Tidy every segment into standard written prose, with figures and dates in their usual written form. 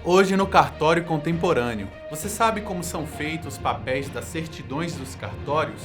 Hoje no cartório contemporâneo, você sabe como são feitos os papéis das certidões dos cartórios?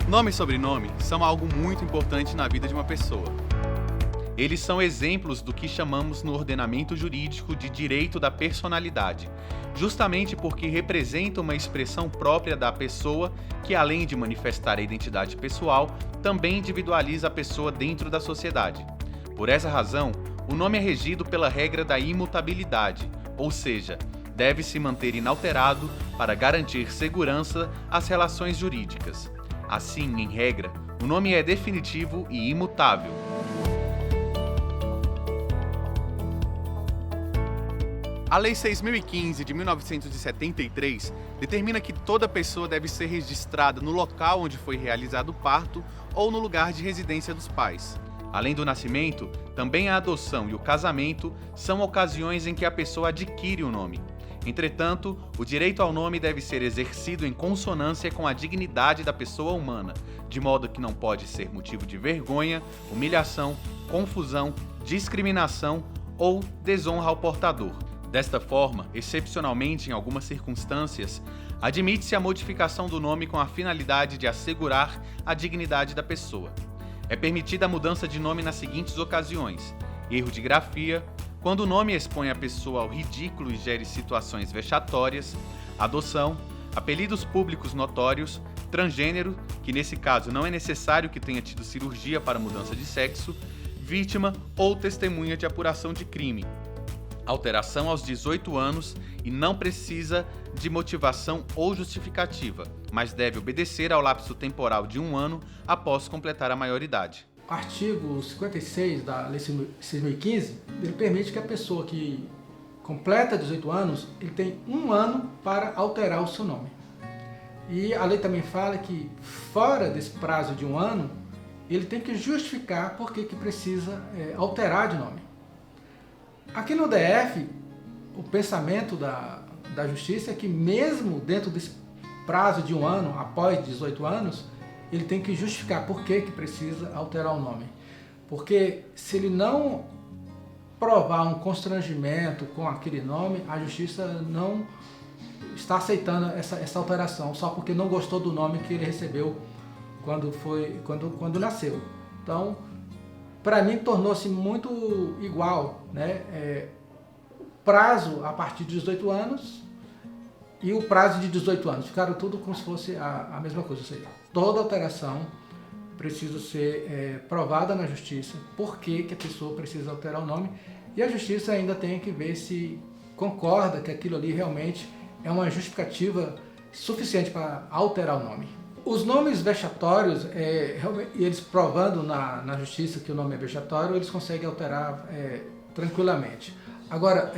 Nome e sobrenome são algo muito importante na vida de uma pessoa. Eles são exemplos do que chamamos no ordenamento jurídico de direito da personalidade, justamente porque representam uma expressão própria da pessoa que, além de manifestar a identidade pessoal, também individualiza a pessoa dentro da sociedade. Por essa razão, o nome é regido pela regra da imutabilidade, ou seja, deve se manter inalterado para garantir segurança às relações jurídicas. Assim, em regra, o nome é definitivo e imutável. A Lei 6.015 de 1973 determina que toda pessoa deve ser registrada no local onde foi realizado o parto ou no lugar de residência dos pais. Além do nascimento, também a adoção e o casamento são ocasiões em que a pessoa adquire o nome. Entretanto, o direito ao nome deve ser exercido em consonância com a dignidade da pessoa humana, de modo que não pode ser motivo de vergonha, humilhação, confusão, discriminação ou desonra ao portador. Desta forma, excepcionalmente em algumas circunstâncias, admite-se a modificação do nome com a finalidade de assegurar a dignidade da pessoa. É permitida a mudança de nome nas seguintes ocasiões: erro de grafia, quando o nome expõe a pessoa ao ridículo e gere situações vexatórias, adoção, apelidos públicos notórios, transgênero, que nesse caso não é necessário que tenha tido cirurgia para mudança de sexo, vítima ou testemunha de apuração de crime, alteração aos 18 anos e não precisa de motivação ou justificativa, mas deve obedecer ao lapso temporal de 1 ano após completar a maioridade. O artigo 56 da Lei 6.015, ele permite que a pessoa que completa 18 anos, ele tem 1 ano para alterar o seu nome. E a lei também fala que, fora desse prazo de 1 ano, ele tem que justificar por que precisa alterar de nome. Aqui no DF, o pensamento da Justiça é que mesmo dentro desse prazo de 1 ano, após 18 anos, ele tem que justificar por que precisa alterar o nome. Porque se ele não provar um constrangimento com aquele nome, a Justiça não está aceitando essa alteração, só porque não gostou do nome que ele recebeu quando nasceu. Então, para mim, tornou-se muito igual, né? Prazo a partir de 18 anos e o prazo de 18 anos. Ficaram tudo como se fosse a mesma coisa. Ou seja, toda alteração precisa ser provada na Justiça por que a pessoa precisa alterar o nome, e a Justiça ainda tem que ver se concorda que aquilo ali realmente é uma justificativa suficiente para alterar o nome. Os nomes vexatórios, eles provando na Justiça que o nome é vexatório, eles conseguem alterar tranquilamente. Agora,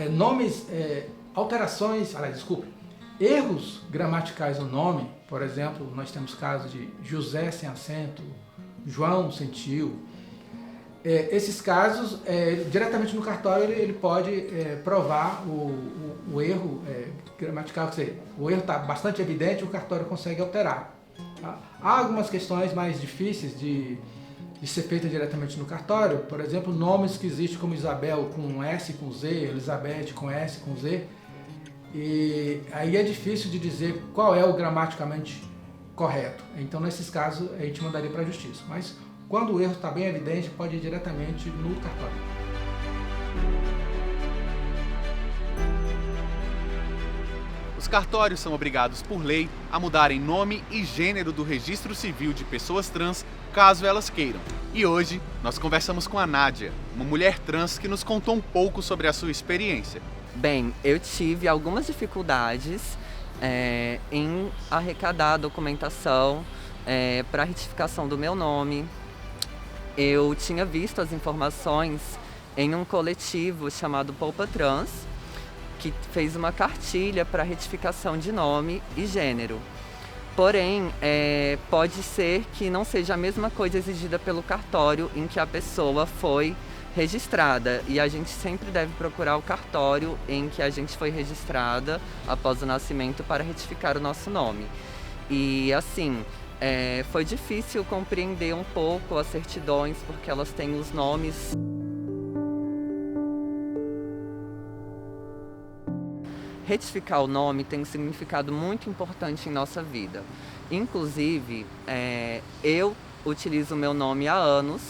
erros gramaticais no nome, por exemplo, nós temos casos de José sem acento, João sem tio. Esses casos, diretamente no cartório, ele pode provar o erro gramatical, quer dizer, o erro está bastante evidente, o cartório consegue alterar. Tá? Há algumas questões mais difíceis de ser feita diretamente no cartório, por exemplo, nomes que existem como Isabel com S com Z, Elizabeth com S com Z, e aí é difícil de dizer qual é o gramaticalmente correto. Então, nesses casos, a gente mandaria para a Justiça. Mas, quando o erro está bem evidente, pode ir diretamente no cartório. Os cartórios são obrigados por lei a mudarem nome e gênero do registro civil de pessoas trans, caso elas queiram. E hoje, nós conversamos com a Nádia, uma mulher trans que nos contou um pouco sobre a sua experiência. Bem, eu tive algumas dificuldades em arrecadar a documentação para a retificação do meu nome. Eu tinha visto as informações em um coletivo chamado Poupa Trans, que fez uma cartilha para retificação de nome e gênero. Porém, pode ser que não seja a mesma coisa exigida pelo cartório em que a pessoa foi registrada. E a gente sempre deve procurar o cartório em que a gente foi registrada após o nascimento para retificar o nosso nome. E assim, foi difícil compreender um pouco as certidões, porque elas têm os nomes. Retificar o nome tem um significado muito importante em nossa vida. Inclusive, eu utilizo o meu nome há anos,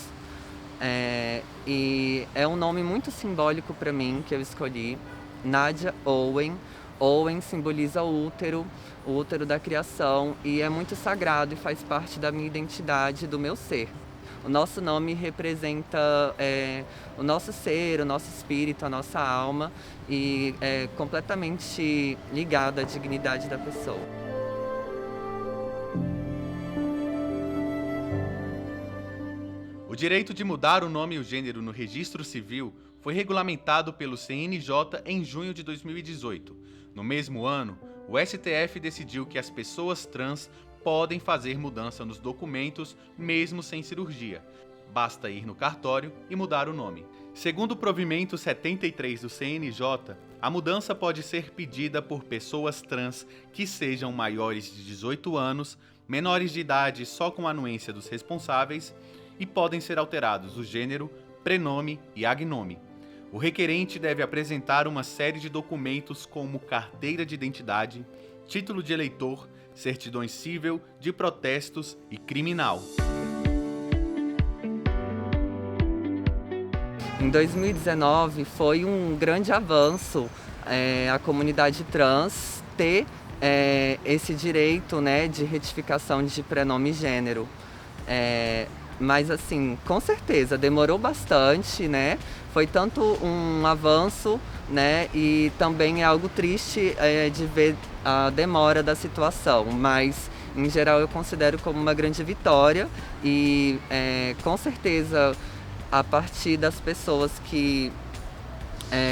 e é um nome muito simbólico para mim, que eu escolhi, Nádia Owen. Owen simboliza o útero da criação, e é muito sagrado e faz parte da minha identidade, do meu ser. O nosso nome representa o nosso ser, o nosso espírito, a nossa alma, e é completamente ligado à dignidade da pessoa. O direito de mudar o nome e o gênero no registro civil foi regulamentado pelo CNJ em junho de 2018. No mesmo ano, o STF decidiu que as pessoas trans podem fazer mudança nos documentos mesmo sem cirurgia. Basta ir no cartório e mudar o nome. Segundo o provimento 73 do CNJ, a mudança pode ser pedida por pessoas trans que sejam maiores de 18 anos, menores de idade só com anuência dos responsáveis, e podem ser alterados o gênero, prenome e agnome. O requerente deve apresentar uma série de documentos como carteira de identidade, título de eleitor, certidões civil, de protestos e criminal. Em 2019 foi um grande avanço a comunidade trans ter esse direito, né, de retificação de prenome e gênero. Mas assim, com certeza, demorou bastante, né? Foi tanto um avanço, né? E também é algo triste de ver a demora da situação, mas em geral eu considero como uma grande vitória e com certeza a partir das pessoas que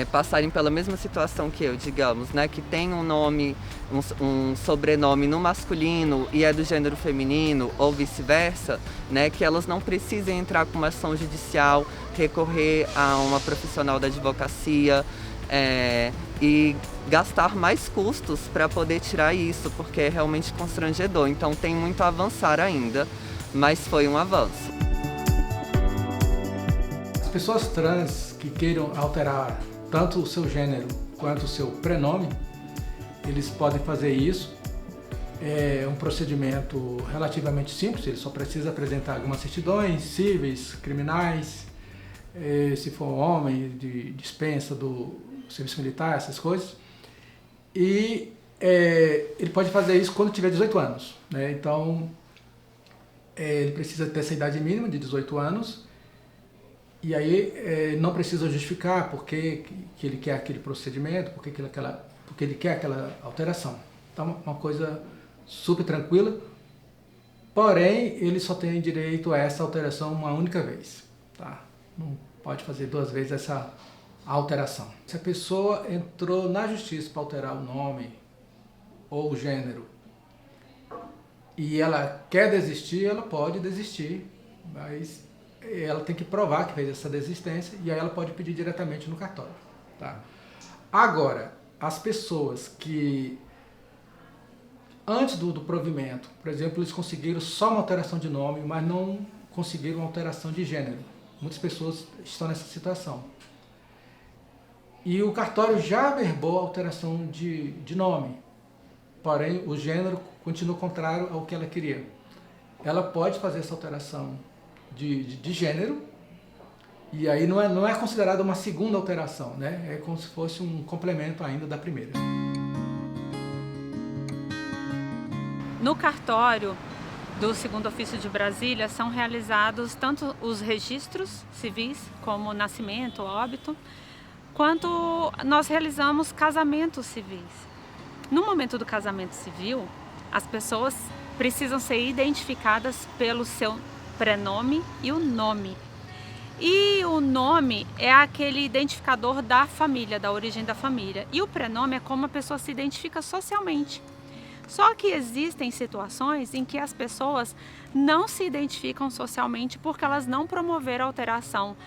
passarem pela mesma situação que eu, digamos, né, que tem um nome, um sobrenome no masculino e é do gênero feminino ou vice-versa, né, que elas não precisem entrar com uma ação judicial, recorrer a uma profissional da advocacia e gastar mais custos para poder tirar isso, porque é realmente constrangedor. Então tem muito a avançar ainda, mas foi um avanço. As pessoas trans que queiram alterar tanto o seu gênero quanto o seu prenome, eles podem fazer isso. É um procedimento relativamente simples, ele só precisa apresentar algumas certidões cíveis, criminais, se for homem, de dispensa do serviço militar, essas coisas. E ele pode fazer isso quando tiver 18 anos, né? Então, ele precisa ter essa idade mínima de 18 anos. E aí não precisa justificar por que ele quer aquele procedimento, porque ele quer aquela alteração. Então, uma coisa super tranquila, porém ele só tem direito a essa alteração uma única vez, tá? Não pode fazer 2 vezes essa alteração. Se a pessoa entrou na justiça para alterar o nome ou o gênero e ela quer desistir, ela pode desistir, mas ela tem que provar que fez essa desistência e aí ela pode pedir diretamente no cartório, tá? Agora, as pessoas que antes do provimento, por exemplo, eles conseguiram só uma alteração de nome, mas não conseguiram uma alteração de gênero. Muitas pessoas estão nessa situação. E o cartório já averbou a alteração de nome, porém o gênero continua contrário ao que ela queria. Ela pode fazer essa alteração de gênero, e aí não é considerada uma segunda alteração, né? É como se fosse um complemento ainda da primeira. No cartório do Segundo Ofício de Brasília são realizados tanto os registros civis, como nascimento, óbito, quanto nós realizamos casamentos civis. No momento do casamento civil, as pessoas precisam ser identificadas pelo seu prenome e o nome. E o nome é aquele identificador da família, da origem da família. E o prenome é como a pessoa se identifica socialmente. Só que existem situações em que as pessoas não se identificam socialmente porque elas não promoveram a alteração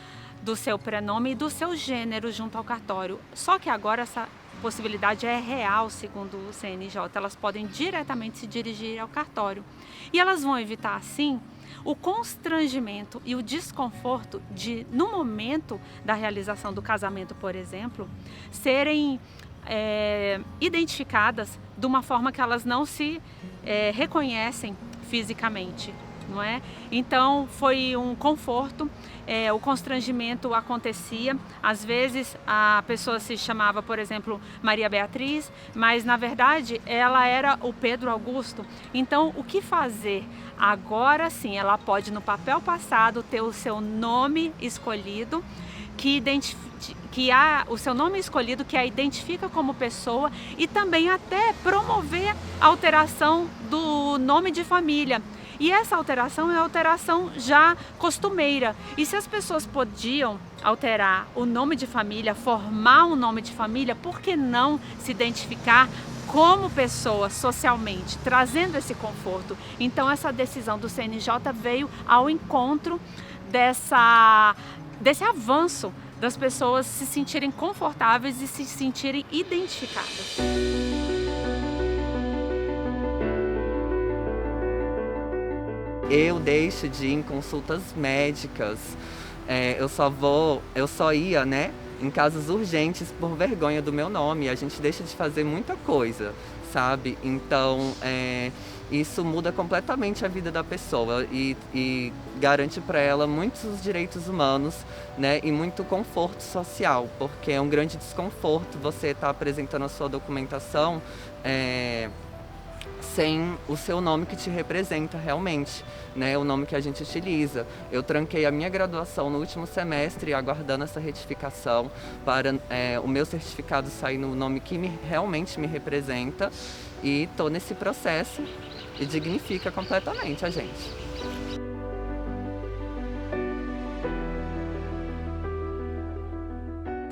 do seu prenome e do seu gênero junto ao cartório. Só que agora essa possibilidade é real, segundo o CNJ. Elas podem diretamente se dirigir ao cartório. E elas vão evitar, assim, o constrangimento e o desconforto de, no momento da realização do casamento, por exemplo, serem identificadas de uma forma que elas não se reconhecem fisicamente, não é? Então foi um conforto, o constrangimento acontecia, às vezes a pessoa se chamava, por exemplo, Maria Beatriz, mas na verdade ela era o Pedro Augusto. Então o que fazer? Agora sim, ela pode no papel passado ter o seu nome escolhido, que há o seu nome escolhido, que a identifica como pessoa, e também até promover a alteração do nome de família. E essa alteração é a alteração já costumeira. E se as pessoas podiam alterar o nome de família, formar um nome de família, por que não se identificar como pessoa socialmente, trazendo esse conforto? Então essa decisão do CNJ veio ao encontro desse avanço das pessoas se sentirem confortáveis e se sentirem identificadas. Eu deixo de ir em consultas médicas, eu só ia, né, em casos urgentes por vergonha do meu nome. A gente deixa de fazer muita coisa, sabe? Então, isso muda completamente a vida da pessoa e garante para ela muitos direitos humanos, né, e muito conforto social, porque é um grande desconforto você estar apresentando a sua documentação sem o seu nome que te representa realmente, né, o nome que a gente utiliza. Eu tranquei a minha graduação no último semestre, aguardando essa retificação para o meu certificado sair no nome que realmente me representa, e estou nesse processo e dignifica completamente a gente.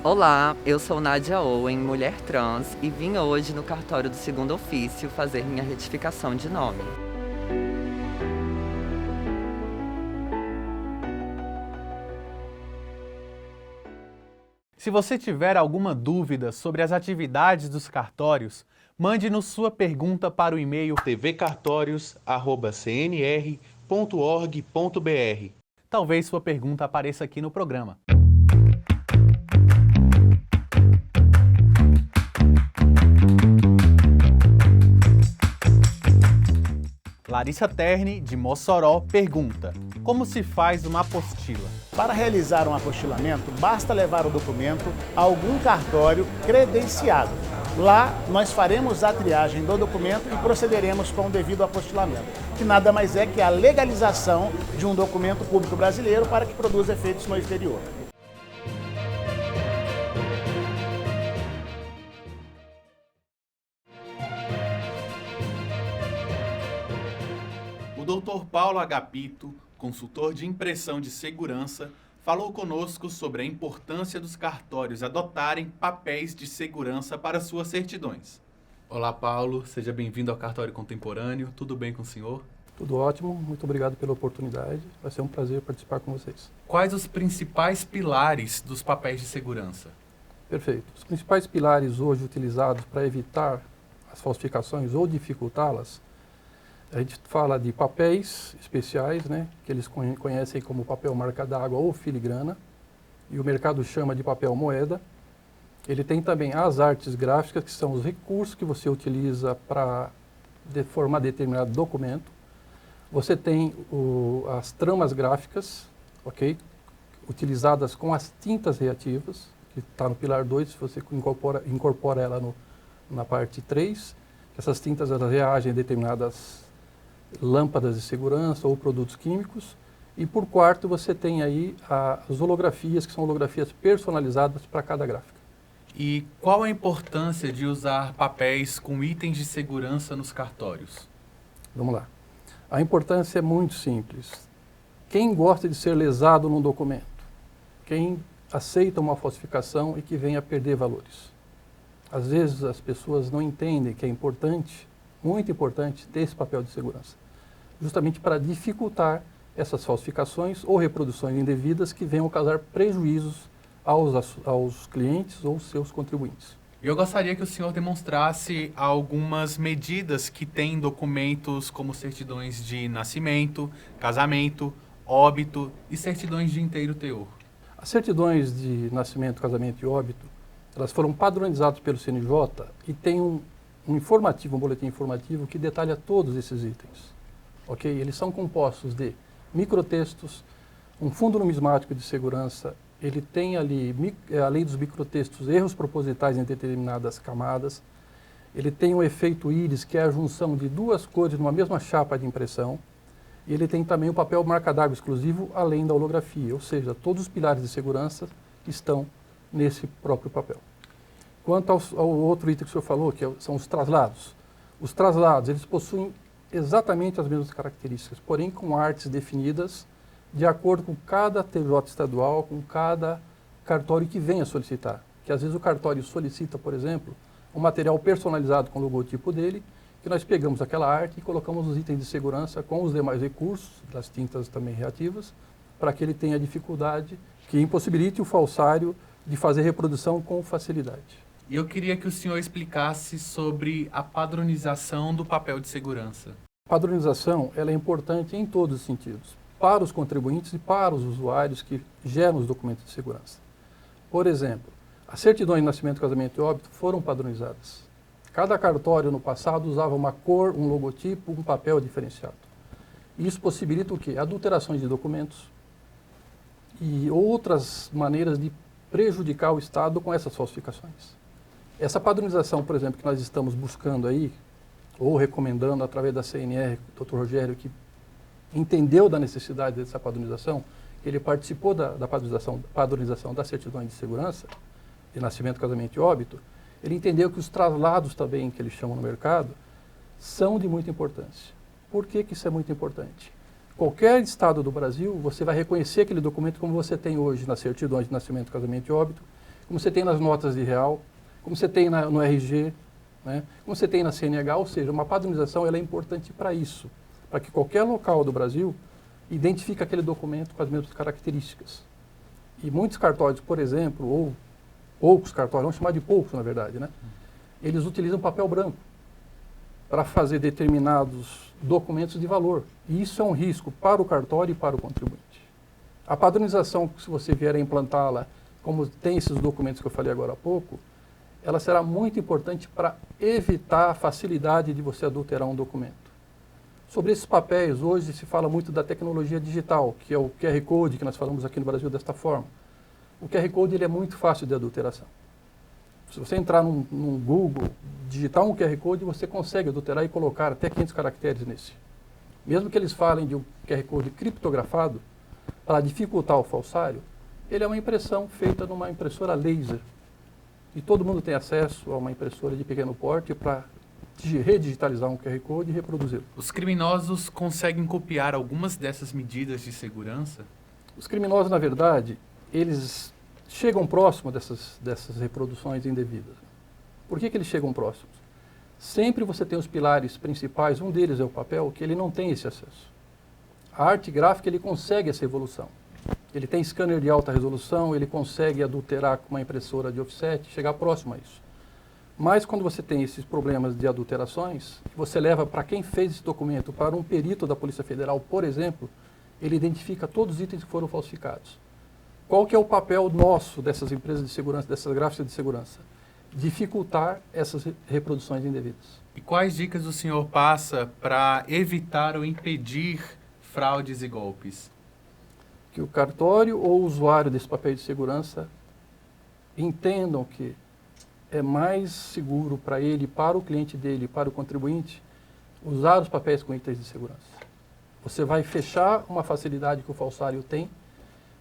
Olá, eu sou Nádia Owen, mulher trans, e vim hoje no cartório do segundo ofício fazer minha retificação de nome. Se você tiver alguma dúvida sobre as atividades dos cartórios, mande-nos sua pergunta para o e-mail tvcartorios@cnr.org.br. Talvez sua pergunta apareça aqui no programa. Larissa Terni, de Mossoró, pergunta: como se faz uma apostila? Para realizar um apostilamento, basta levar o documento a algum cartório credenciado. Lá, nós faremos a triagem do documento e procederemos com o devido apostilamento, que nada mais é que a legalização de um documento público brasileiro para que produza efeitos no exterior. O Dr. Paulo Agapito, consultor de impressão de segurança, falou conosco sobre a importância dos cartórios adotarem papéis de segurança para suas certidões. Olá, Paulo. Seja bem-vindo ao Cartório Contemporâneo. Tudo bem com o senhor? Tudo ótimo. Muito obrigado pela oportunidade. Vai ser um prazer participar com vocês. Quais os principais pilares dos papéis de segurança? Perfeito. Os principais pilares hoje utilizados para evitar as falsificações ou dificultá-las, a gente fala de papéis especiais, né, que eles conhecem como papel marca d'água ou filigrana, e o mercado chama de papel moeda. Ele tem também as artes gráficas, que são os recursos que você utiliza para formar determinado documento. Você tem as tramas gráficas, ok? Utilizadas com as tintas reativas, que está no pilar 2, você incorpora ela na parte 3. Essas tintas elas reagem a determinadas lâmpadas de segurança ou produtos químicos. E por quarto você tem aí as holografias, que são holografias personalizadas para cada gráfica. E qual a importância de usar papéis com itens de segurança nos cartórios? Vamos lá. A importância é muito simples. Quem gosta de ser lesado num documento? quem aceita uma falsificação e que venha a perder valores. Às vezes as pessoas não entendem que é importante, muito importante, ter esse papel de segurança, justamente para dificultar essas falsificações ou reproduções indevidas que venham causar prejuízos aos clientes ou seus contribuintes. Eu gostaria que o senhor demonstrasse algumas medidas que têm documentos como certidões de nascimento, casamento, óbito e certidões de inteiro teor. As certidões de nascimento, casamento e óbito, elas foram padronizadas pelo CNJ e tem um boletim informativo que detalha todos esses itens. Ok? Eles são compostos de microtextos, um fundo numismático de segurança, ele tem ali, além dos microtextos, erros propositais em determinadas camadas, ele tem o efeito íris, que é a junção de duas cores numa mesma chapa de impressão, e ele tem também o papel marca d'água exclusivo, além da holografia, ou seja, todos os pilares de segurança estão nesse próprio papel. Quanto ao outro item que o senhor falou, são os traslados. Os traslados, eles possuem exatamente as mesmas características, porém com artes definidas de acordo com cada TJ estadual, com cada cartório que venha solicitar. Que às vezes o cartório solicita, por exemplo, um material personalizado com o logotipo dele, que nós pegamos aquela arte e colocamos os itens de segurança com os demais recursos, das tintas também reativas, para que ele tenha dificuldade, que impossibilite o falsário de fazer reprodução com facilidade. E eu queria que o senhor explicasse sobre a padronização do papel de segurança. A padronização ela é importante em todos os sentidos, para os contribuintes e para os usuários que geram os documentos de segurança. Por exemplo, as certidões de nascimento, casamento e óbito foram padronizadas. Cada cartório no passado usava uma cor, um logotipo, um papel diferenciado. Isso possibilita o quê? Adulterações de documentos e outras maneiras de prejudicar o Estado com essas falsificações. Essa padronização, por exemplo, que nós estamos buscando aí, ou recomendando através da CNR, o Dr. Rogério, que entendeu da necessidade dessa padronização, que ele participou da padronização das certidões de segurança, de nascimento, casamento e óbito, ele entendeu que os traslados também, que eles chamam no mercado, são de muita importância. Por que isso é muito importante? Qualquer estado do Brasil, você vai reconhecer aquele documento como você tem hoje nas certidões de nascimento, casamento e óbito, como você tem nas notas de real, como você tem no RG, né? Como você tem na CNH, ou seja, uma padronização ela é importante para isso, para que qualquer local do Brasil identifique aquele documento com as mesmas características. E muitos cartórios, por exemplo, ou poucos cartórios, vamos chamar de poucos na verdade, né? Eles utilizam papel branco para fazer determinados documentos de valor. E isso é um risco para o cartório e para o contribuinte. A padronização, se você vier a implantá-la, como tem esses documentos que eu falei agora há pouco, ela será muito importante para evitar a facilidade de você adulterar um documento. Sobre esses papéis, hoje se fala muito da tecnologia digital, que é o QR Code, que nós falamos aqui no Brasil desta forma. O QR Code ele é muito fácil de adulteração. Se você entrar num Google, digitar um QR Code, você consegue adulterar e colocar até 500 caracteres nesse. Mesmo que eles falem de um QR Code criptografado, para dificultar o falsário, ele é uma impressão feita numa impressora laser. E todo mundo tem acesso a uma impressora de pequeno porte para redigitalizar um QR Code e reproduzi-lo. Os criminosos conseguem copiar algumas dessas medidas de segurança? Os criminosos, na verdade, eles chegam próximo dessas reproduções indevidas. Por que eles chegam próximos? Sempre você tem os pilares principais, um deles é o papel, que ele não tem esse acesso. A arte gráfica, ele consegue essa evolução. Ele tem scanner de alta resolução, ele consegue adulterar com uma impressora de offset, chegar próximo a isso. Mas quando você tem esses problemas de adulterações, você leva para quem fez esse documento, para um perito da Polícia Federal, por exemplo, ele identifica todos os itens que foram falsificados. Qual que é o papel nosso dessas empresas de segurança, dessas gráficas de segurança? Dificultar essas reproduções indevidas. E quais dicas o senhor passa para evitar ou impedir fraudes e golpes? Que o cartório ou o usuário desse papel de segurança entendam que é mais seguro para ele, para o cliente dele, para o contribuinte, usar os papéis com itens de segurança. Você vai fechar uma facilidade que o falsário tem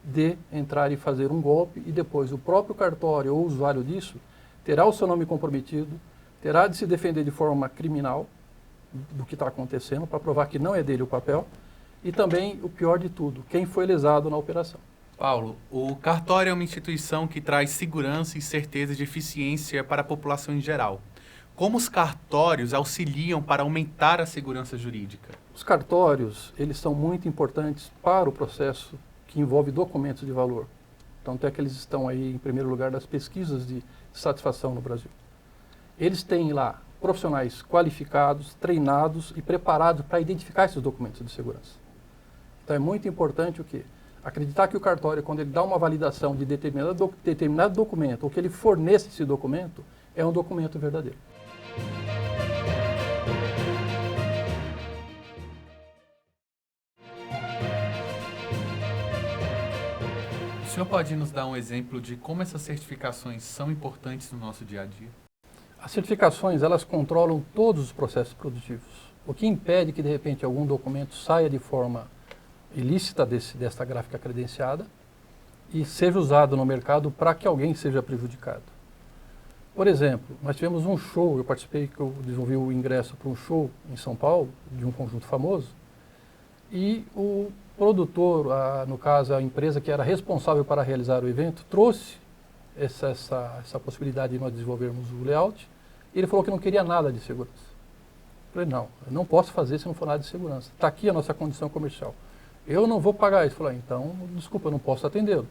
de entrar e fazer um golpe e depois o próprio cartório ou o usuário disso terá o seu nome comprometido, terá de se defender de forma criminal do que está acontecendo para provar que não é dele o papel e também, o pior de tudo, quem foi lesado na operação. Paulo, o cartório é uma instituição que traz segurança e certeza de eficiência para a população em geral. Como os cartórios auxiliam para aumentar a segurança jurídica? Os cartórios, eles são muito importantes para o processo que envolve documentos de valor. Tanto é que eles estão aí em primeiro lugar das pesquisas de satisfação no Brasil. Eles têm lá profissionais qualificados, treinados e preparados para identificar esses documentos de segurança. Então é muito importante o quê? Acreditar que o cartório, quando ele dá uma validação de determinado documento, ou que ele fornece esse documento, é um documento verdadeiro. O senhor pode nos dar um exemplo de como essas certificações são importantes no nosso dia a dia? As certificações, elas controlam todos os processos produtivos. O que impede que, de repente, algum documento saia de forma ilícita desta gráfica credenciada e seja usado no mercado para que alguém seja prejudicado. Por exemplo, nós tivemos um show, eu participei, que eu desenvolvi o ingresso para um show em São Paulo, de um conjunto famoso, e o produtor, no caso a empresa que era responsável para realizar o evento, trouxe essa possibilidade de nós desenvolvermos o layout, e ele falou que não queria nada de segurança. Eu falei, não, eu não posso fazer se não for nada de segurança. Está aqui a nossa condição comercial. Eu não vou pagar isso. Eu falei, então, desculpa, eu não posso atendê-lo.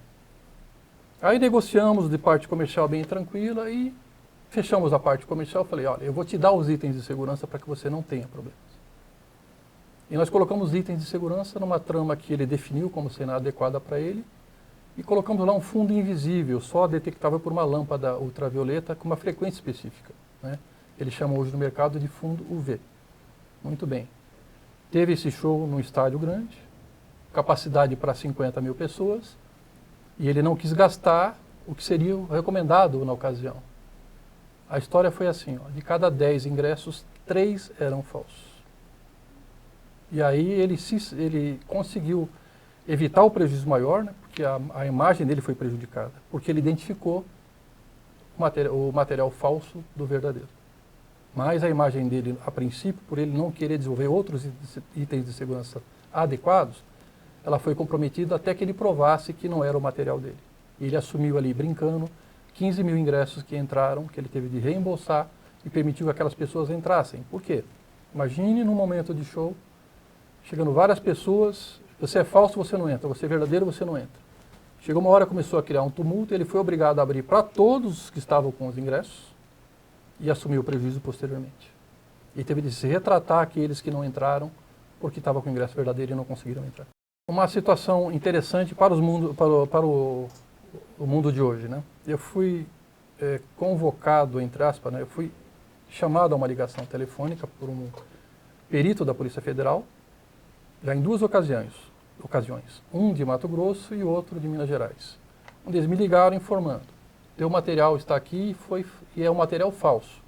Aí negociamos de parte comercial bem tranquila e fechamos a parte comercial. Eu falei, olha, eu vou te dar os itens de segurança para que você não tenha problemas. E nós colocamos itens de segurança numa trama que ele definiu como sendo adequada para ele e colocamos lá um fundo invisível, só detectável por uma lâmpada ultravioleta com uma frequência específica, né? Ele chama hoje no mercado de fundo UV. Muito bem. Teve esse show num estádio grande, capacidade para 50 mil pessoas, e ele não quis gastar o que seria o recomendado na ocasião. A história foi assim, ó, de cada 10 ingressos, 3 eram falsos. E aí ele conseguiu evitar o prejuízo maior, né, porque a imagem dele foi prejudicada, porque ele identificou o material falso do verdadeiro. Mas a imagem dele, a princípio, por ele não querer desenvolver outros itens de segurança adequados, ela foi comprometida até que ele provasse que não era o material dele. E ele assumiu ali, brincando, 15 mil ingressos que entraram, que ele teve de reembolsar e permitiu que aquelas pessoas entrassem. Por quê? Imagine num momento de show, chegando várias pessoas, você é falso, você não entra, você é verdadeiro, você não entra. Chegou uma hora, começou a criar um tumulto, ele foi obrigado a abrir para todos que estavam com os ingressos e assumiu o prejuízo posteriormente. E teve de se retratar aqueles que não entraram porque estavam com o ingresso verdadeiro e não conseguiram entrar. Uma situação interessante para o mundo de hoje, né? Eu fui convocado, entre aspas, né? Eu fui chamado a uma ligação telefônica por um perito da Polícia Federal, já em duas ocasiões, um de Mato Grosso e outro de Minas Gerais. Onde eles me ligaram informando, teu material está aqui e é um material falso.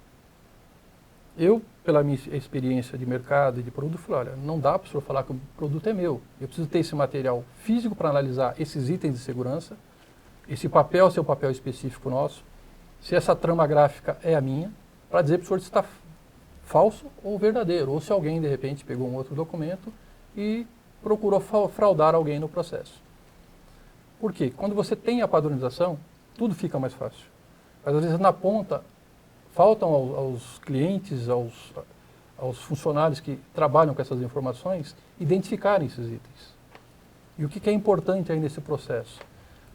Eu, pela minha experiência de mercado e de produto, falei, olha, não dá para o senhor falar que o produto é meu. Eu preciso ter esse material físico para analisar esses itens de segurança, esse papel, seu papel específico nosso, se essa trama gráfica é a minha, para dizer para o senhor se está falso ou verdadeiro, ou se alguém, de repente, pegou um outro documento e procurou fraudar alguém no processo. Por quê? Quando você tem a padronização, tudo fica mais fácil. Mas, às vezes, na ponta, faltam aos clientes, aos funcionários que trabalham com essas informações, identificarem esses itens. E o que é importante aí nesse processo?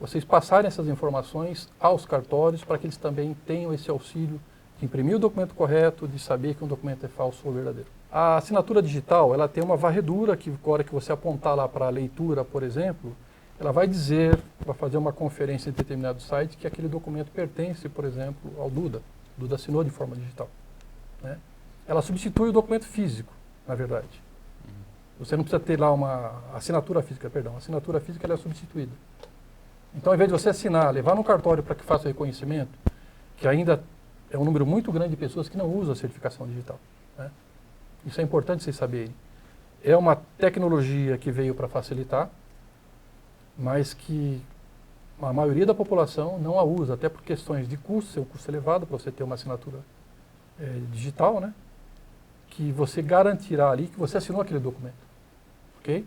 Vocês passarem essas informações aos cartórios para que eles também tenham esse auxílio de imprimir o documento correto, de saber que um documento é falso ou verdadeiro. A assinatura digital, ela tem uma varredura que, na hora que você apontar lá para a leitura, por exemplo, ela vai dizer, vai fazer uma conferência em determinado site que aquele documento pertence, por exemplo, ao Duda. O Duda assinou de forma digital, né? Ela substitui o documento físico, na verdade. Você não precisa ter lá uma assinatura física, perdão. A assinatura física ela é substituída. Então, ao invés de você assinar, levar no cartório para que faça o reconhecimento, que ainda é um número muito grande de pessoas que não usam a certificação digital, né? Isso é importante vocês saberem. É uma tecnologia que veio para facilitar, mas que a maioria da população não a usa, até por questões de custo, seu custo elevado para você ter uma assinatura digital, né? Que você garantirá ali que você assinou aquele documento, ok?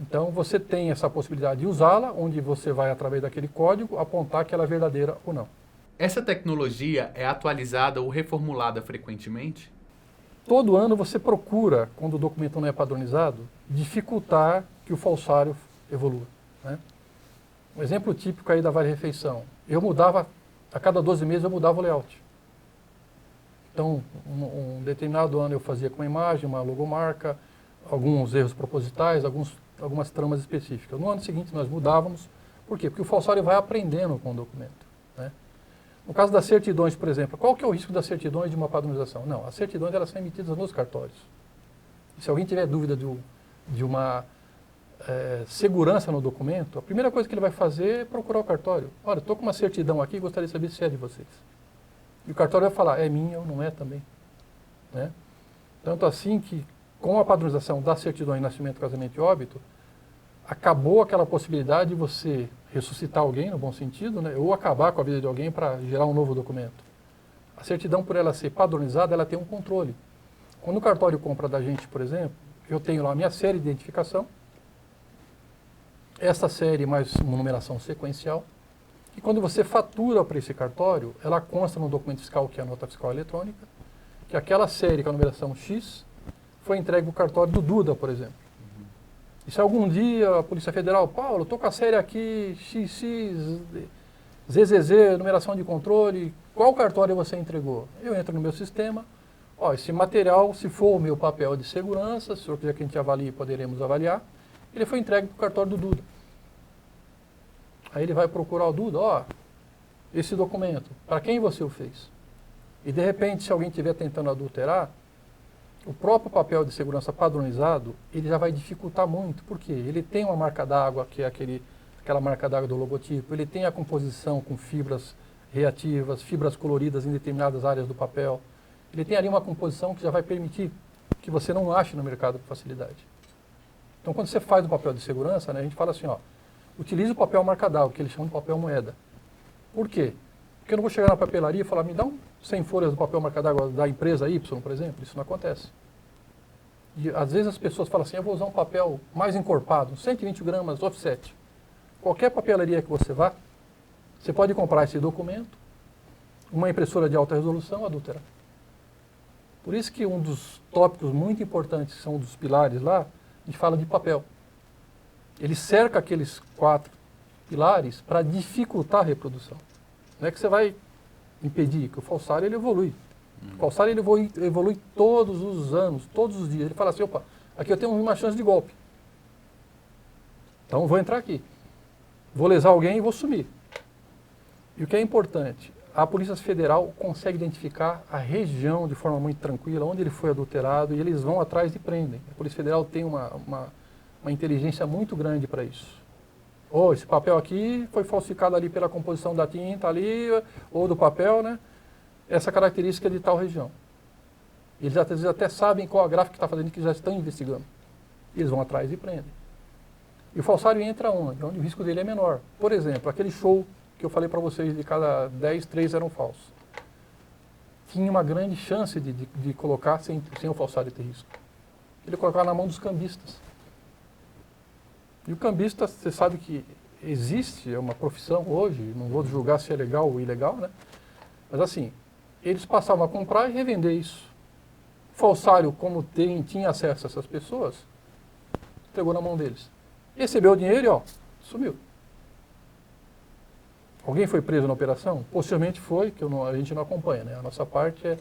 Então, você tem essa possibilidade de usá-la, onde você vai, através daquele código, apontar que ela é verdadeira ou não. Essa tecnologia é atualizada ou reformulada frequentemente? Todo ano você procura, quando o documento não é padronizado, dificultar que o falsário evolua, né? Um exemplo típico aí da Vale Refeição. Eu mudava, a cada 12 meses eu mudava o layout. Então, um determinado ano eu fazia com uma imagem, uma logomarca, alguns erros propositais, algumas tramas específicas. No ano seguinte nós mudávamos. Por quê? Porque o falsário vai aprendendo com o documento, né? No caso das certidões, por exemplo, qual que é o risco das certidões de uma padronização? Não, as certidões elas são emitidas nos cartórios. E se alguém tiver dúvida de uma segurança no documento, a primeira coisa que ele vai fazer é procurar o cartório. Olha, estou com uma certidão aqui, gostaria de saber se é de vocês. E o cartório vai falar, é minha ou não é também, né? Tanto assim que, com a padronização da certidão de nascimento, casamento e óbito, acabou aquela possibilidade de você ressuscitar alguém, no bom sentido, né? Ou acabar com a vida de alguém para gerar um novo documento. A certidão, por ela ser padronizada, ela tem um controle. Quando o cartório compra da gente, por exemplo, eu tenho lá a minha série de identificação, essa série mais uma numeração sequencial, e quando você fatura para esse cartório, ela consta no documento fiscal, que é a nota fiscal eletrônica, que aquela série com a numeração X foi entregue ao cartório do Duda, por exemplo. E se algum dia a Polícia Federal, Paulo, estou com a série aqui, XX, ZZZ, numeração de controle, qual cartório você entregou? Eu entro no meu sistema, ó, esse material, se for o meu papel de segurança, se o senhor quiser que a gente avalie, poderemos avaliar, ele foi entregue para o cartório do Duda. Aí ele vai procurar o Duda, ó, esse documento, para quem você o fez? E de repente, se alguém estiver tentando adulterar, o próprio papel de segurança padronizado, ele já vai dificultar muito, porque ele tem uma marca d'água, que é aquela marca d'água do logotipo, ele tem a composição com fibras reativas, fibras coloridas em determinadas áreas do papel, ele tem ali uma composição que já vai permitir que você não ache no mercado com facilidade. Então, quando você faz o papel de segurança, né, a gente fala assim, ó, utilize o papel marca d'água, que eles chamam de papel moeda. Por quê? Porque eu não vou chegar na papelaria e falar, me dá 100 folhas do papel marca d'água da empresa Y, por exemplo. Isso não acontece. E às vezes as pessoas falam assim, eu vou usar um papel mais encorpado, 120 gramas, offset. Qualquer papelaria que você vá, você pode comprar esse documento, uma impressora de alta resolução, adulterar. Por isso que um dos tópicos muito importantes, que são dos pilares lá, a gente fala de papel. Ele cerca aqueles 4 pilares para dificultar a reprodução. Não é que você vai impedir, que o falsário ele evolui. O falsário ele evolui todos os anos, todos os dias. Ele fala assim, opa, aqui eu tenho uma chance de golpe. Então vou entrar aqui. Vou lesar alguém e vou sumir. E o que é importante, a Polícia Federal consegue identificar a região de forma muito tranquila, onde ele foi adulterado, e eles vão atrás e prendem. A Polícia Federal tem uma inteligência muito grande para isso. Ou esse papel aqui foi falsificado ali pela composição da tinta ali, ou do papel, né? Essa característica de tal região. Eles às vezes até sabem qual a gráfica que está fazendo, que já estão investigando. Eles vão atrás e prendem. E o falsário entra onde? Onde o risco dele é menor. Por exemplo, aquele show que eu falei para vocês, de cada 10, 3 eram falsos. Tinha uma grande chance de colocar sem o falsário ter risco. Ele colocava na mão dos cambistas. E o cambista, você sabe que existe, é uma profissão hoje, não vou julgar se é legal ou ilegal, né? Mas assim, eles passavam a comprar e revender isso. O falsário, como tinha acesso a essas pessoas, entregou na mão deles. Recebeu o dinheiro e ó, sumiu. Alguém foi preso na operação? Possivelmente foi, que a gente não acompanha, né? A nossa parte é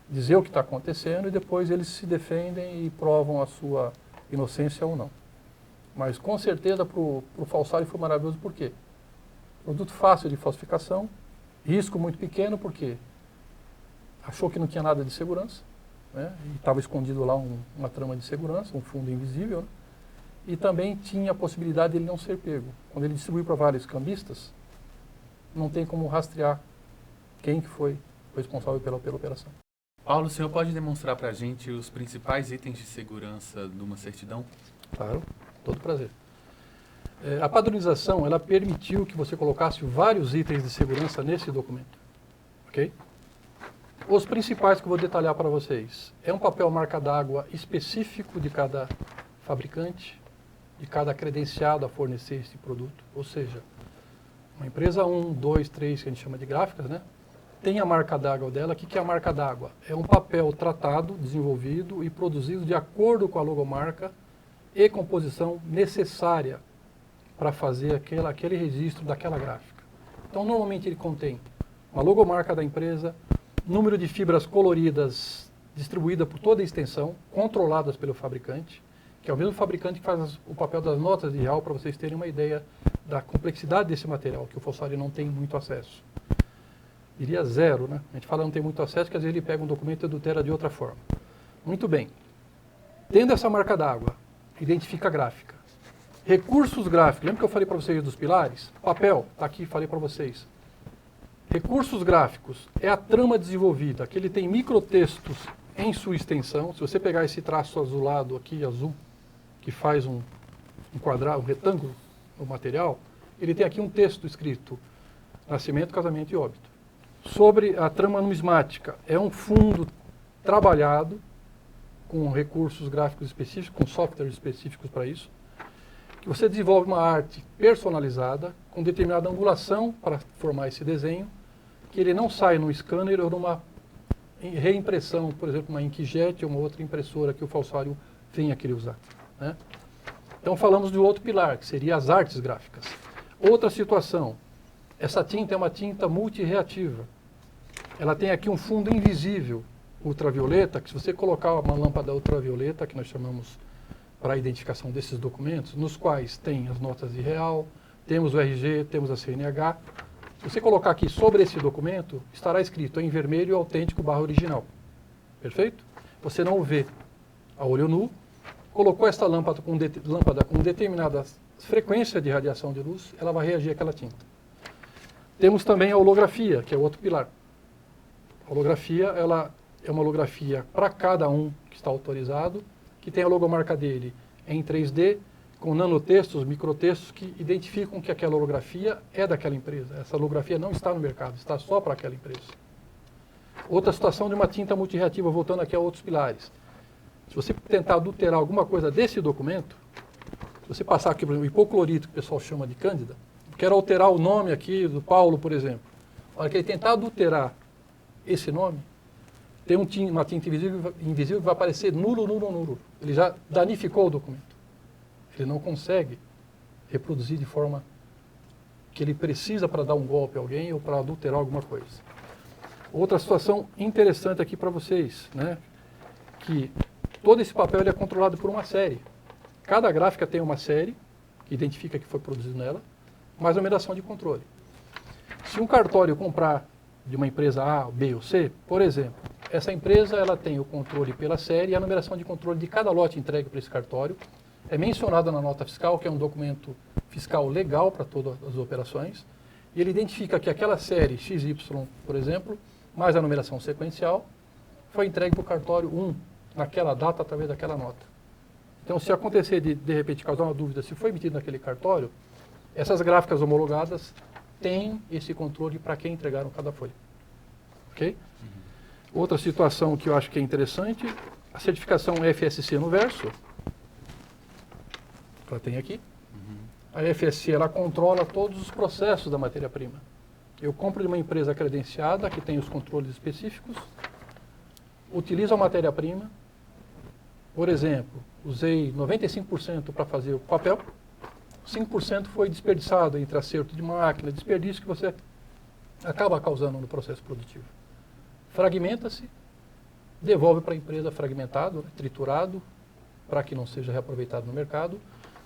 dizer o que está acontecendo e depois eles se defendem e provam a sua inocência ou não. Mas com certeza para o falsário foi maravilhoso, por quê? Produto fácil de falsificação, risco muito pequeno, porque achou que não tinha nada de segurança, né? E estava escondido lá uma trama de segurança, um fundo invisível, né? E também tinha a possibilidade de ele não ser pego. Quando ele distribuiu para vários cambistas, não tem como rastrear quem que foi o responsável pela operação. Paulo, o senhor pode demonstrar para a gente os principais itens de segurança de uma certidão? Claro, todo prazer. A padronização, ela permitiu que você colocasse vários itens de segurança nesse documento. Ok? Os principais que eu vou detalhar para vocês. É um papel marca d'água específico de cada fabricante. de cada credenciado a fornecer este produto. Ou seja, uma empresa 1, 2, 3, que a gente chama de gráficas, né? Tem a marca d'água dela. O que é a marca d'água? É um papel tratado, desenvolvido e produzido de acordo com a logomarca e composição necessária para fazer aquele registro daquela gráfica. Então, normalmente ele contém uma logomarca da empresa, número de fibras coloridas distribuída por toda a extensão, controladas pelo fabricante, que é o mesmo fabricante que faz o papel das notas de real, para vocês terem uma ideia da complexidade desse material, que o falsário não tem muito acesso. Diria zero, né? A gente fala não tem muito acesso, porque às vezes ele pega um documento e adultera de outra forma. Muito bem. Tendo essa marca d'água, identifica a gráfica. Recursos gráficos, lembra que eu falei para vocês dos pilares? Papel, está aqui, falei para vocês. Recursos gráficos é a trama desenvolvida, que ele tem microtextos em sua extensão. Se você pegar esse traço azulado aqui, azul, que faz um quadrado, um retângulo no material, ele tem aqui um texto escrito: nascimento, casamento e óbito. Sobre a trama numismática, é um fundo trabalhado com recursos gráficos específicos, com softwares específicos para isso, que você desenvolve uma arte personalizada, com determinada angulação para formar esse desenho, que ele não sai no scanner ou numa reimpressão, por exemplo, uma inkjet ou uma outra impressora que o falsário venha querer usar, né? Então falamos de outro pilar, que seria as artes gráficas. Outra situação, essa tinta é uma tinta multireativa. Ela tem aqui um fundo invisível, ultravioleta, que se você colocar uma lâmpada ultravioleta, que nós chamamos para a identificação desses documentos, nos quais tem as notas de real, temos o RG, temos a CNH. Se você colocar aqui sobre esse documento, estará escrito em vermelho autêntico / original. Perfeito? Você não o vê a olho nu. Colocou esta lâmpada com determinada frequência de radiação de luz, ela vai reagir àquela tinta. Temos também a holografia, que é outro pilar. A holografia, ela é uma holografia para cada um que está autorizado, que tem a logomarca dele em 3D, com nanotextos, microtextos que identificam que aquela holografia é daquela empresa. Essa holografia não está no mercado, está só para aquela empresa. Outra situação de uma tinta multireativa, voltando aqui a outros pilares. Se você tentar adulterar alguma coisa desse documento, se você passar aqui, por exemplo, o hipoclorito, que o pessoal chama de cândida, quero alterar o nome aqui do Paulo, por exemplo. Na hora que ele tentar adulterar esse nome, tem uma tinta invisível que vai aparecer nulo, nulo, nulo. Ele já danificou o documento. Ele não consegue reproduzir de forma que ele precisa para dar um golpe a alguém ou para adulterar alguma coisa. Outra situação interessante aqui para vocês, né, que todo esse papel ele é controlado por uma série. Cada gráfica tem uma série que identifica que foi produzido nela, mais a numeração de controle. Se um cartório comprar de uma empresa A, B ou C, por exemplo, essa empresa ela tem o controle pela série e a numeração de controle de cada lote entregue para esse cartório é mencionada na nota fiscal, que é um documento fiscal legal para todas as operações, e ele identifica que aquela série XY, por exemplo, mais a numeração sequencial, foi entregue para o cartório 1, naquela data, através daquela nota. Então, se acontecer de repente, causar uma dúvida se foi emitido naquele cartório, essas gráficas homologadas têm esse controle para quem entregaram cada folha. Ok? Outra situação que eu acho que é interessante, a certificação FSC no verso, ela tem aqui. A FSC, ela controla todos os processos da matéria-prima. Eu compro de uma empresa credenciada, que tem os controles específicos, utilizo a matéria-prima, por exemplo, usei 95% para fazer o papel, 5% foi desperdiçado entre acerto de máquina, desperdício que você acaba causando no processo produtivo. Fragmenta-se, devolve para a empresa fragmentado, né, triturado, para que não seja reaproveitado no mercado,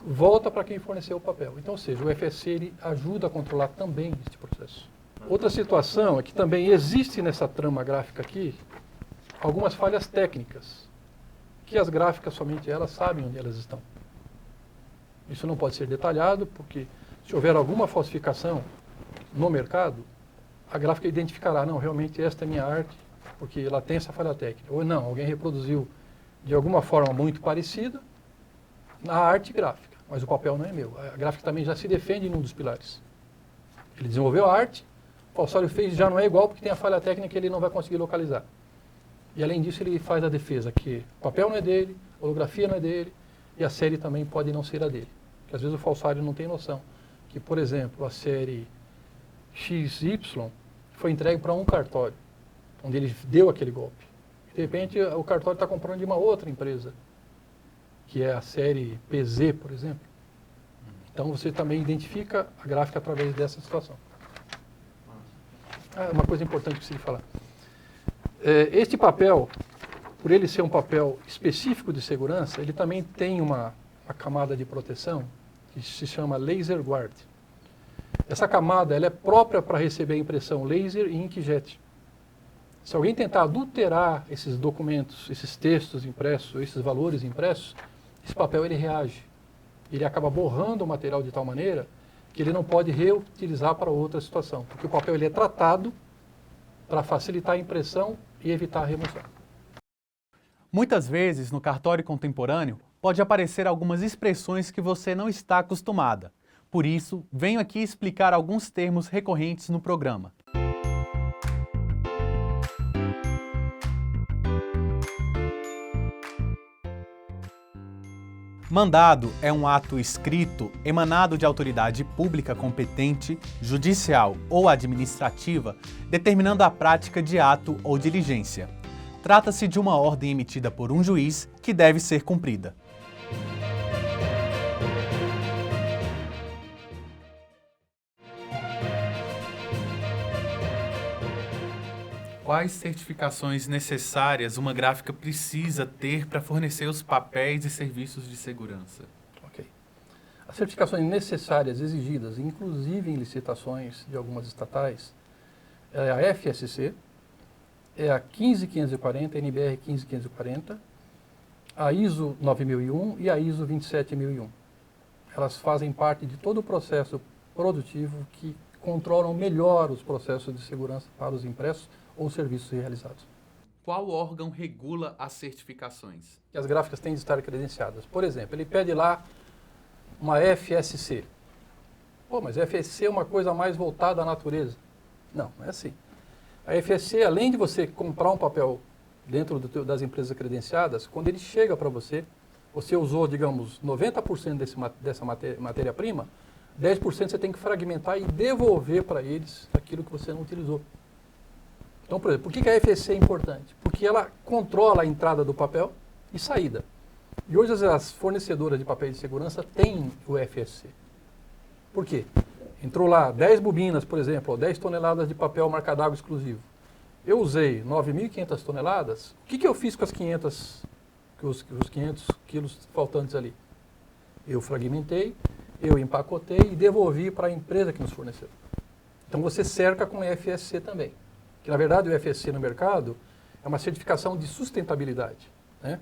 volta para quem forneceu o papel. Então, ou seja, o FSC ele ajuda a controlar também este processo. Outra situação é que também existe nessa trama gráfica aqui algumas falhas técnicas, que as gráficas, somente elas, sabem onde elas estão. Isso não pode ser detalhado, porque se houver alguma falsificação no mercado, a gráfica identificará, não, realmente esta é minha arte, porque ela tem essa falha técnica. Ou não, alguém reproduziu de alguma forma muito parecida na arte gráfica, mas o papel não é meu. A gráfica também já se defende em um dos pilares. Ele desenvolveu a arte, o falsário fez, já não é igual porque tem a falha técnica que ele não vai conseguir localizar. E além disso ele faz a defesa que o papel não é dele, a holografia não é dele e a série também pode não ser a dele. que às vezes o falsário não tem noção. Que, por exemplo, a série XY foi entregue para um cartório, onde ele deu aquele golpe. De repente, o cartório está comprando de uma outra empresa, que é a série PZ, por exemplo. Então, você também identifica a gráfica através dessa situação. Uma coisa importante que eu preciso falar. Este papel, por ele ser um papel específico de segurança, ele também tem uma camada de proteção que se chama Laser Guard. Essa camada ela é própria para receber a impressão laser e inkjet. Se alguém tentar adulterar esses documentos, esses textos impressos, esses valores impressos, esse papel ele reage. Ele acaba borrando o material de tal maneira que ele não pode reutilizar para outra situação, porque o papel ele é tratado para facilitar a impressão e evitar a remoção. Muitas vezes, no cartório contemporâneo, pode aparecer algumas expressões que você não está acostumada. Por isso, venho aqui explicar alguns termos recorrentes no programa. Mandado é um ato escrito emanado de autoridade pública competente, judicial ou administrativa, determinando a prática de ato ou diligência. Trata-se de uma ordem emitida por um juiz que deve ser cumprida. Quais certificações necessárias uma gráfica precisa ter para fornecer os papéis e serviços de segurança? Ok. As certificações necessárias exigidas, inclusive em licitações de algumas estatais, é a FSC, é a 15540, a NBR 15540, a ISO 9001 e a ISO 27001. Elas fazem parte de todo o processo produtivo que controlam melhor os processos de segurança para os impressos ou serviços realizados. Qual órgão regula as certificações? As gráficas têm de estar credenciadas. Por exemplo, ele pede lá uma FSC. Pô, mas a FSC é uma coisa mais voltada à natureza. Não, não é assim. A FSC, além de você comprar um papel dentro das empresas credenciadas, quando ele chega para você, você usou, digamos, 90% dessa matéria-prima, 10% você tem que fragmentar e devolver para eles aquilo que você não utilizou. Então, por exemplo, por que a FSC é importante? Porque ela controla a entrada do papel e saída. E hoje as fornecedoras de papéis de segurança têm o FSC. Por quê? Entrou lá 10 bobinas, por exemplo, ou 10 toneladas de papel marca d'água exclusivo. Eu usei 9.500 toneladas. O que eu fiz com as 500 quilos faltantes ali? Eu fragmentei, eu empacotei e devolvi para a empresa que nos forneceu. Então você cerca com o FSC também. Que na verdade o FSC no mercado é uma certificação de sustentabilidade, né?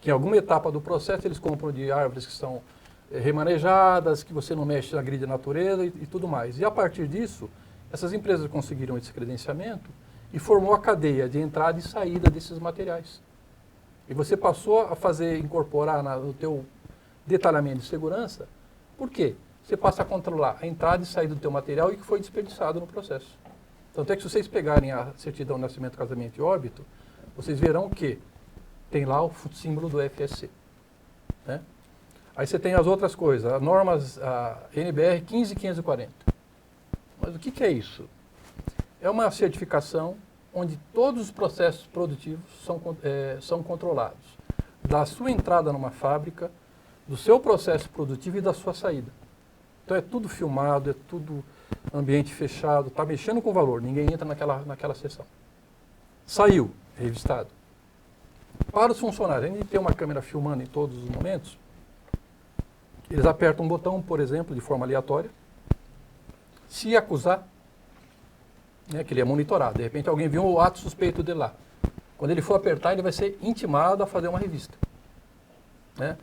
Que em alguma etapa do processo eles compram de árvores que são remanejadas, que você não mexe na grid da natureza e tudo mais. E a partir disso, essas empresas conseguiram esse credenciamento e formou a cadeia de entrada e saída desses materiais. E você passou a incorporar no teu detalhamento de segurança. Por quê? Você passa a controlar a entrada e saída do teu material e que foi desperdiçado no processo. Tanto é que se vocês pegarem a certidão de nascimento, casamento e óbito, vocês verão que tem lá o símbolo do FSC. Né? Aí você tem as outras coisas, as normas, a NBR 15540. Mas o que é isso? É uma certificação onde todos os processos produtivos são controlados. Da sua entrada numa fábrica, do seu processo produtivo e da sua saída. Então é tudo filmado, é tudo ambiente fechado, está mexendo com valor, ninguém entra naquela sessão. Saiu, revistado. Para os funcionários, a gente tem uma câmera filmando em todos os momentos, eles apertam um botão, por exemplo, de forma aleatória, se acusar, né, que ele é monitorado, de repente alguém viu um ato suspeito dele lá. Quando ele for apertar, ele vai ser intimado a fazer uma revista. Né?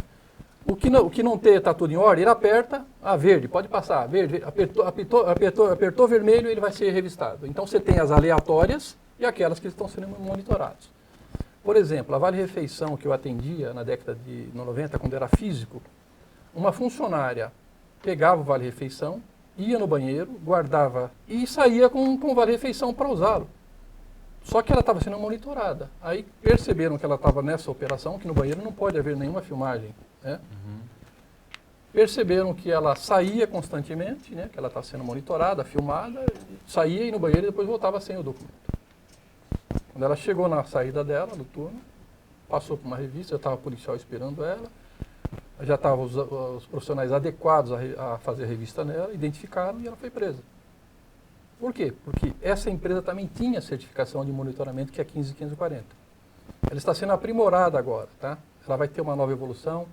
O que não está tudo em ordem, ele aperta, verde, pode passar, verde, apertou vermelho, ele vai ser revistado. Então você tem as aleatórias e aquelas que estão sendo monitoradas. Por exemplo, a Vale Refeição que eu atendia na década de 90, quando era físico, uma funcionária pegava o Vale Refeição, ia no banheiro, guardava e saía com o Vale Refeição para usá-lo. Só que ela estava sendo monitorada. Aí perceberam que ela estava nessa operação, que no banheiro não pode haver nenhuma filmagem. Né? perceberam que ela saía constantemente, né, que ela está sendo monitorada, filmada, saía, ia no banheiro e depois voltava sem o documento. Quando ela chegou na saída dela, no turno, passou por uma revista, já estava policial esperando ela, já estavam os profissionais adequados a fazer a revista nela, identificaram e ela foi presa. Por quê? Porque essa empresa também tinha certificação de monitoramento, que é 15540. Ela está sendo aprimorada agora, tá? Ela vai ter uma nova evolução,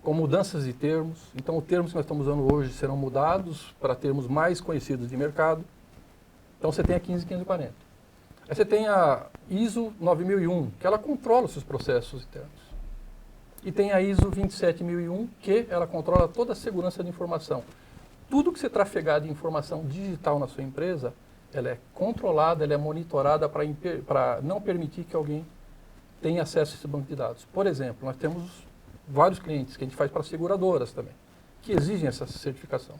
com mudanças de termos. Então, os termos que nós estamos usando hoje serão mudados para termos mais conhecidos de mercado. Então, você tem a 15540. Aí você tem a ISO 9001, que ela controla os seus processos internos. E tem a ISO 27001, que ela controla toda a segurança de informação. Tudo que você trafegar de informação digital na sua empresa, ela é controlada, ela é monitorada para não permitir que alguém tenha acesso a esse banco de dados. Por exemplo, nós temos vários clientes que a gente faz para seguradoras também, que exigem essa certificação.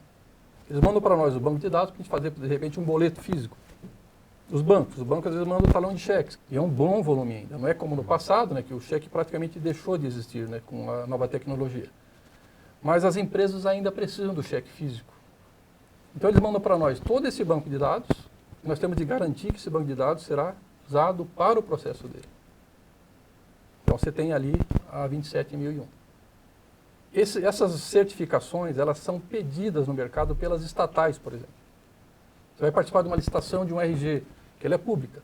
Eles mandam para nós o banco de dados para a gente fazer, de repente, um boleto físico. Os bancos às vezes mandam talão de cheques, e é um bom volume ainda. Não é como no passado, né, que o cheque praticamente deixou de existir, né, com a nova tecnologia. Mas as empresas ainda precisam do cheque físico. Então eles mandam para nós todo esse banco de dados, e nós temos de garantir que esse banco de dados será usado para o processo dele. Então você tem ali a 27001. Essas certificações, elas são pedidas no mercado pelas estatais, por exemplo. Você vai participar de uma licitação de um RG, que ela é pública.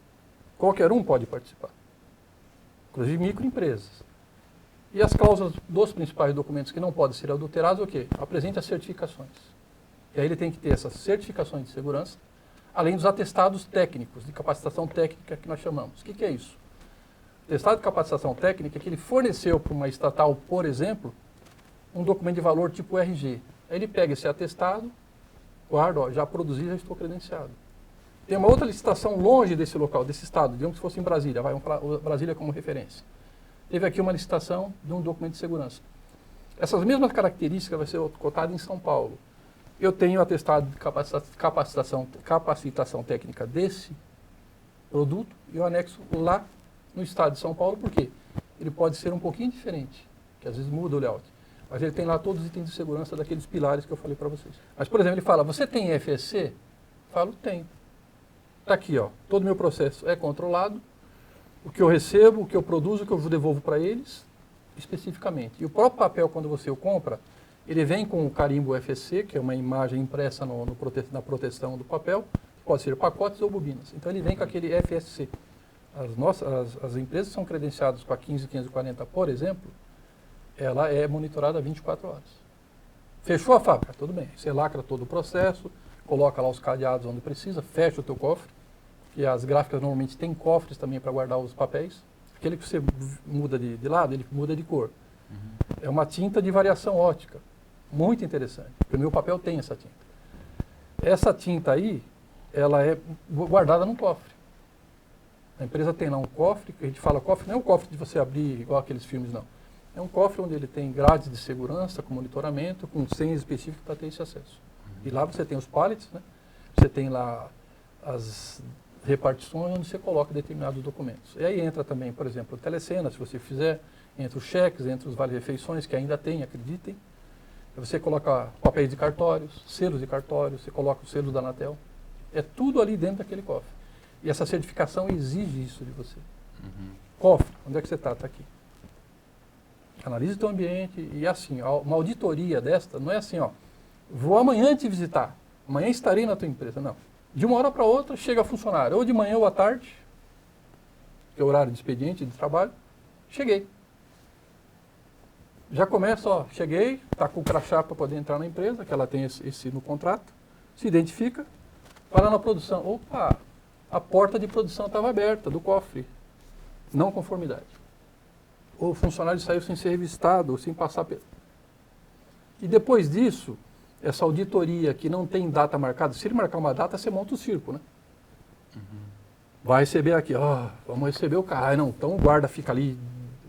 Qualquer um pode participar, inclusive microempresas. E as cláusulas dos principais documentos que não podem ser adulterados, o quê? Apresente as certificações. E aí ele tem que ter essas certificações de segurança, além dos atestados técnicos, de capacitação técnica que nós chamamos. O que é isso? O atestado de capacitação técnica é que ele forneceu para uma estatal, por exemplo, um documento de valor tipo RG. Aí ele pega esse atestado, guarda, ó, já produzi, já estou credenciado. Tem uma outra licitação longe desse local, desse estado, digamos que fosse em Brasília, vai Brasília como referência. Teve aqui uma licitação de um documento de segurança. Essas mesmas características vai ser cotada em São Paulo. Eu tenho atestado de capacitação técnica desse produto e eu anexo lá no estado de São Paulo, por quê? Ele pode ser um pouquinho diferente, que às vezes muda o layout. Mas ele tem lá todos os itens de segurança daqueles pilares que eu falei para vocês. Mas, por exemplo, ele fala, você tem FSC? Eu falo, tenho. Está aqui, ó, todo o meu processo é controlado, o que eu recebo, o que eu produzo, o que eu devolvo para eles, especificamente. E o próprio papel, quando você o compra, ele vem com o carimbo FSC, que é uma imagem impressa na proteção do papel, pode ser pacotes ou bobinas. Então ele vem com aquele FSC. As empresas que são credenciadas com a 15540, por exemplo, ela é monitorada 24 horas. Fechou a fábrica? Tudo bem. Você lacra todo o processo, coloca lá os cadeados onde precisa, fecha o teu cofre, que as gráficas normalmente têm cofres também para guardar os papéis. Aquele que você muda de lado, ele muda de cor. É uma tinta de variação ótica, muito interessante, porque o meu papel tem essa tinta. Essa tinta aí, ela é guardada num cofre. A empresa tem lá um cofre, que a gente fala cofre, não é um cofre de você abrir igual aqueles filmes, não. É um cofre onde ele tem grades de segurança, com monitoramento, com senhas específicas para ter esse acesso. E lá você tem os pallets, né? Você tem lá as repartições onde você coloca determinados documentos. E aí entra também, por exemplo, a telecena, se você fizer, entre os cheques, entre os vale-refeições, que ainda tem, acreditem. Você coloca papéis de cartórios, selos de cartórios, você coloca os selos da Anatel. É tudo ali dentro daquele cofre. E essa certificação exige isso de você. Cofre, onde é que você está? Está aqui. Analise o teu ambiente e assim, uma auditoria desta, não é assim, ó, vou amanhã te visitar, amanhã estarei na tua empresa, não. De uma hora para outra chega funcionário, ou de manhã ou à tarde, que é o horário de expediente, de trabalho, cheguei. Já começa, ó, cheguei, está com o crachá para poder entrar na empresa, que ela tem esse no contrato, se identifica, vai lá na produção, opa, a porta de produção estava aberta, do cofre, não conformidade. O funcionário saiu sem ser revistado, sem passar... E depois disso, essa auditoria que não tem data marcada, se ele marcar uma data, você monta o circo, né? Vai receber aqui, ó, vamos receber o cara. Não, então o guarda fica ali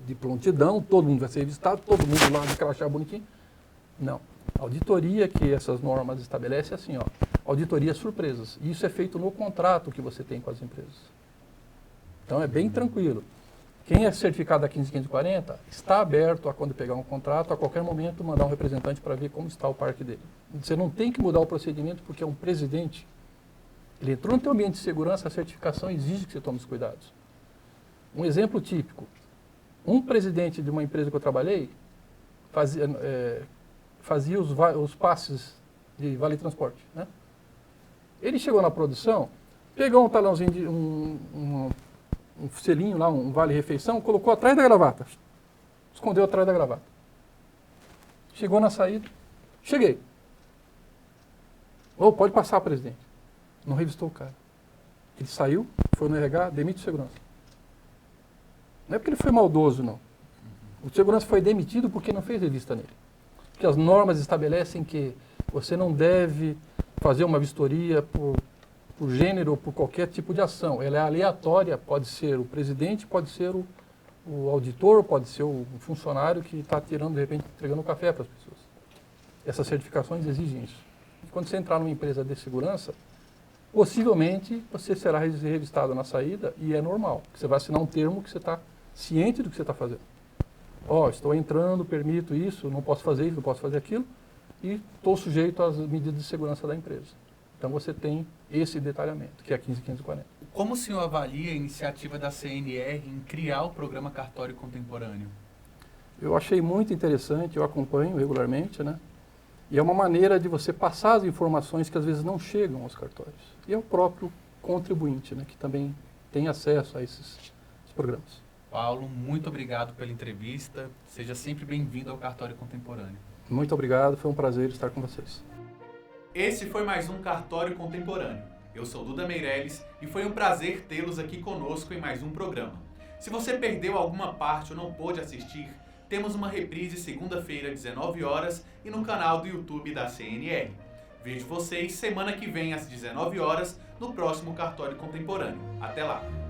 de prontidão, todo mundo vai ser revistado, todo mundo lá de crachá bonitinho. Não. A auditoria que essas normas estabelecem é assim, ó, auditoria surpresas. E isso é feito no contrato que você tem com as empresas. Então é bem tranquilo. Quem é certificado da 15540 está aberto a, quando pegar um contrato, a qualquer momento mandar um representante para ver como está o parque dele. Você não tem que mudar o procedimento porque é um presidente. Ele entrou no teu ambiente de segurança, a certificação exige que você tome os cuidados. Um exemplo típico. Um presidente de uma empresa que eu trabalhei fazia os passes de vale transporte, né? Ele chegou na produção, pegou um talãozinho de um selinho lá, um vale-refeição, colocou atrás da gravata. Escondeu atrás da gravata. Chegou na saída. Cheguei. Oh, pode passar, presidente. Não revistou o cara. Ele saiu, foi no RH, demite o segurança. Não é porque ele foi maldoso, não. O segurança foi demitido porque não fez revista nele. Porque as normas estabelecem que você não deve fazer uma vistoria por gênero ou por qualquer tipo de ação. Ela é aleatória, pode ser o presidente, pode ser o auditor, pode ser o funcionário que está tirando, de repente, entregando um café para as pessoas. Essas certificações exigem isso. E quando você entrar numa empresa de segurança, possivelmente você será revistado na saída e é normal. Você vai assinar um termo que você está ciente do que você está fazendo. Estou entrando, permito isso, não posso fazer isso, não posso fazer aquilo, e estou sujeito às medidas de segurança da empresa. Então você tem esse detalhamento, que é a 15540. Como o senhor avalia a iniciativa da CNR em criar o programa Cartório Contemporâneo? Eu achei muito interessante, eu acompanho regularmente, né? E é uma maneira de você passar as informações que às vezes não chegam aos cartórios. E é o próprio contribuinte, né, que também tem acesso a esses programas. Paulo, muito obrigado pela entrevista. Seja sempre bem-vindo ao Cartório Contemporâneo. Muito obrigado, foi um prazer estar com vocês. Esse foi mais um Cartório Contemporâneo. Eu sou Duda Meirelles e foi um prazer tê-los aqui conosco em mais um programa. Se você perdeu alguma parte ou não pôde assistir, temos uma reprise segunda-feira, 19 horas, e no canal do YouTube da CNR. Vejo vocês semana que vem às 19 horas no próximo Cartório Contemporâneo. Até lá!